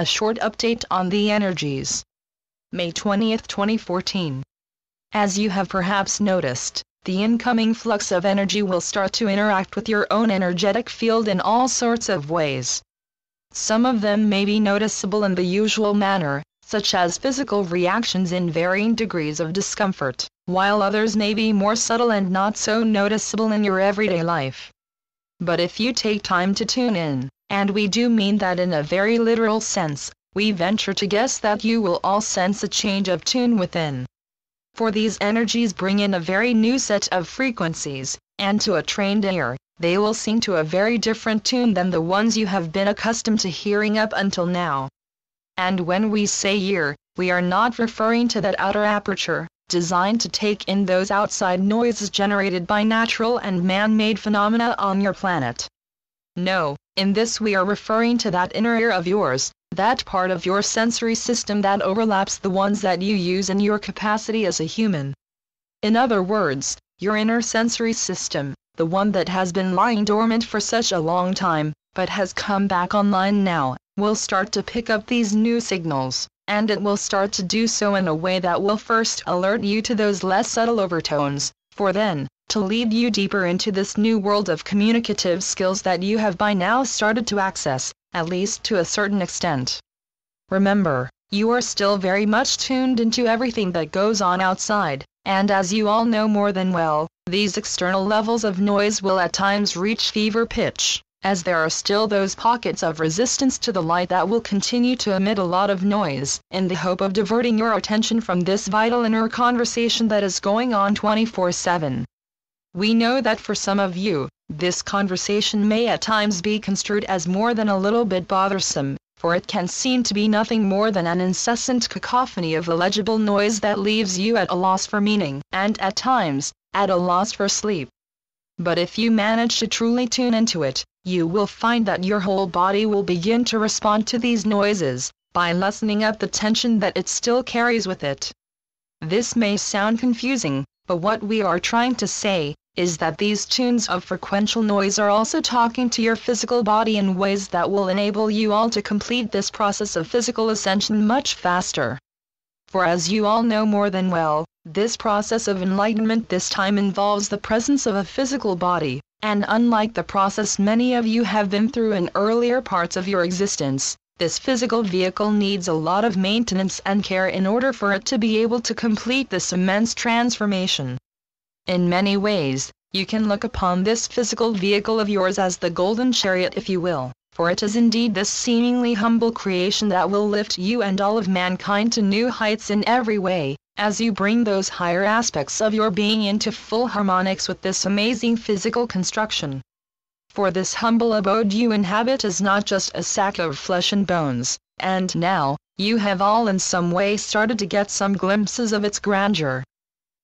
A short update on the energies. May 20th, 2014. As you have perhaps noticed, the incoming flux of energy will start to interact with your own energetic field in all sorts of ways. Some of them may be noticeable in the usual manner, such as physical reactions in varying degrees of discomfort, while others may be more subtle and not so noticeable in your everyday life. But if you take time to tune in, and we do mean that in a very literal sense, we venture to guess that you will all sense a change of tune within. For these energies bring in a very new set of frequencies, and to a trained ear, they will sing to a very different tune than the ones you have been accustomed to hearing up until now. And when we say ear, we are not referring to that outer aperture, designed to take in those outside noises generated by natural and man-made phenomena on your planet. No, in this we are referring to that inner ear of yours, that part of your sensory system that overlaps the ones that you use in your capacity as a human. In other words, your inner sensory system, the one that has been lying dormant for such a long time, but has come back online now, will start to pick up these new signals, and it will start to do so in a way that will first alert you to those less subtle overtones, for then, to lead you deeper into this new world of communicative skills that you have by now started to access, at least to a certain extent. Remember, you are still very much tuned into everything that goes on outside, and as you all know more than well, these external levels of noise will at times reach fever pitch, as there are still those pockets of resistance to the light that will continue to emit a lot of noise, in the hope of diverting your attention from this vital inner conversation that is going on 24/7. We know that for some of you, this conversation may at times be construed as more than a little bit bothersome, for it can seem to be nothing more than an incessant cacophony of illegible noise that leaves you at a loss for meaning, and at times, at a loss for sleep. But if you manage to truly tune into it, you will find that your whole body will begin to respond to these noises, by lessening up the tension that it still carries with it. This may sound confusing, but what we are trying to say is that these tunes of frequential noise are also talking to your physical body in ways that will enable you all to complete this process of physical ascension much faster. For as you all know more than well, this process of enlightenment this time involves the presence of a physical body, and unlike the process many of you have been through in earlier parts of your existence, this physical vehicle needs a lot of maintenance and care in order for it to be able to complete this immense transformation. In many ways, you can look upon this physical vehicle of yours as the golden chariot if you will, for it is indeed this seemingly humble creation that will lift you and all of mankind to new heights in every way, as you bring those higher aspects of your being into full harmonics with this amazing physical construction. For this humble abode you inhabit is not just a sack of flesh and bones, and now, you have all in some way started to get some glimpses of its grandeur.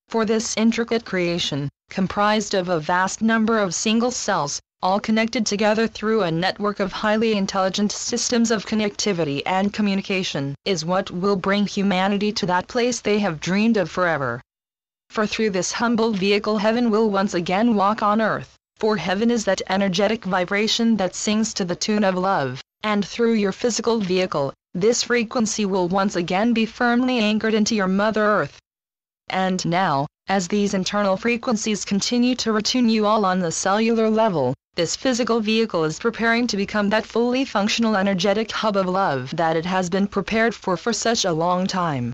For this intricate creation, comprised of a vast number of single cells, all connected together through a network of highly intelligent systems of connectivity and communication, is what will bring humanity to that place they have dreamed of forever. For through this humble vehicle heaven will once again walk on earth, for heaven is that energetic vibration that sings to the tune of love, and through your physical vehicle, this frequency will once again be firmly anchored into your Mother Earth. And now, as these internal frequencies continue to retune you all on the cellular level, this physical vehicle is preparing to become that fully functional energetic hub of love that it has been prepared for such a long time.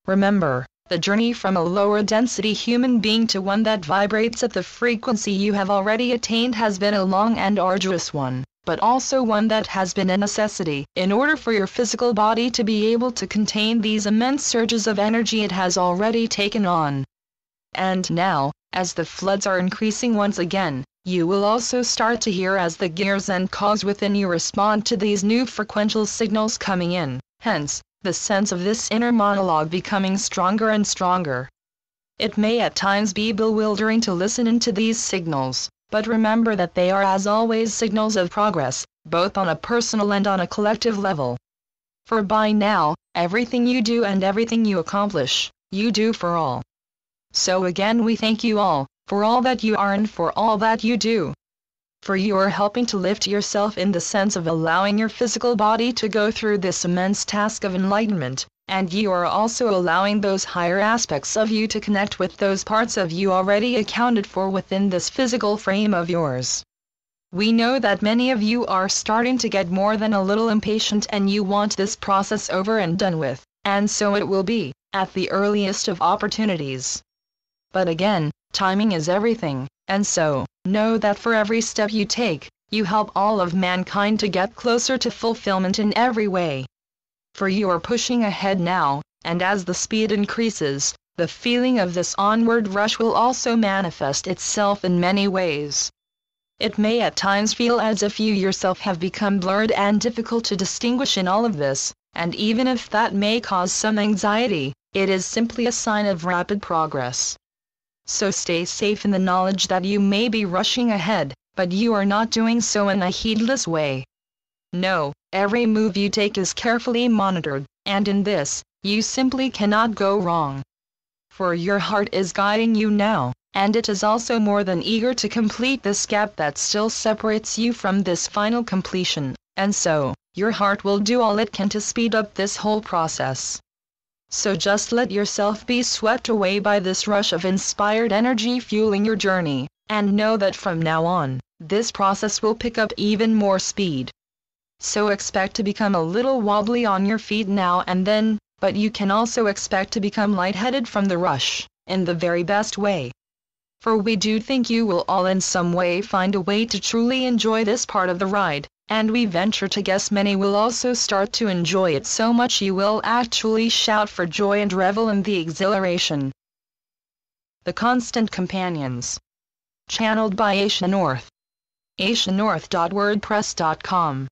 Remember, the journey from a lower density human being to one that vibrates at the frequency you have already attained has been a long and arduous one, but also one that has been a necessity in order for your physical body to be able to contain these immense surges of energy it has already taken on. And now, as the floods are increasing once again, you will also start to hear as the gears and cogs within you respond to these new frequential signals coming in, hence, the sense of this inner monologue becoming stronger and stronger. It may at times be bewildering to listen into these signals, but remember that they are as always signals of progress, both on a personal and on a collective level. For by now, everything you do and everything you accomplish, you do for all. So again we thank you all, for all that you are and for all that you do. For you are helping to lift yourself in the sense of allowing your physical body to go through this immense task of enlightenment, and you are also allowing those higher aspects of you to connect with those parts of you already accounted for within this physical frame of yours. We know that many of you are starting to get more than a little impatient and you want this process over and done with, and so it will be, at the earliest of opportunities. But again, timing is everything, and so, know that for every step you take, you help all of mankind to get closer to fulfillment in every way. For you are pushing ahead now, and as the speed increases, the feeling of this onward rush will also manifest itself in many ways. It may at times feel as if you yourself have become blurred and difficult to distinguish in all of this, and even if that may cause some anxiety, it is simply a sign of rapid progress. So stay safe in the knowledge that you may be rushing ahead, but you are not doing so in a heedless way. No, every move you take is carefully monitored, and in this, you simply cannot go wrong. For your heart is guiding you now, and it is also more than eager to complete this gap that still separates you from this final completion, and so, your heart will do all it can to speed up this whole process. So just let yourself be swept away by this rush of inspired energy fueling your journey, and know that from now on, this process will pick up even more speed. So expect to become a little wobbly on your feet now and then, but you can also expect to become lightheaded from the rush, in the very best way. For we do think you will all in some way find a way to truly enjoy this part of the ride, and we venture to guess many will also start to enjoy it so much you will actually shout for joy and revel in the exhilaration. The Constant Companions. Channeled by Asia North. asianorth.wordpress.com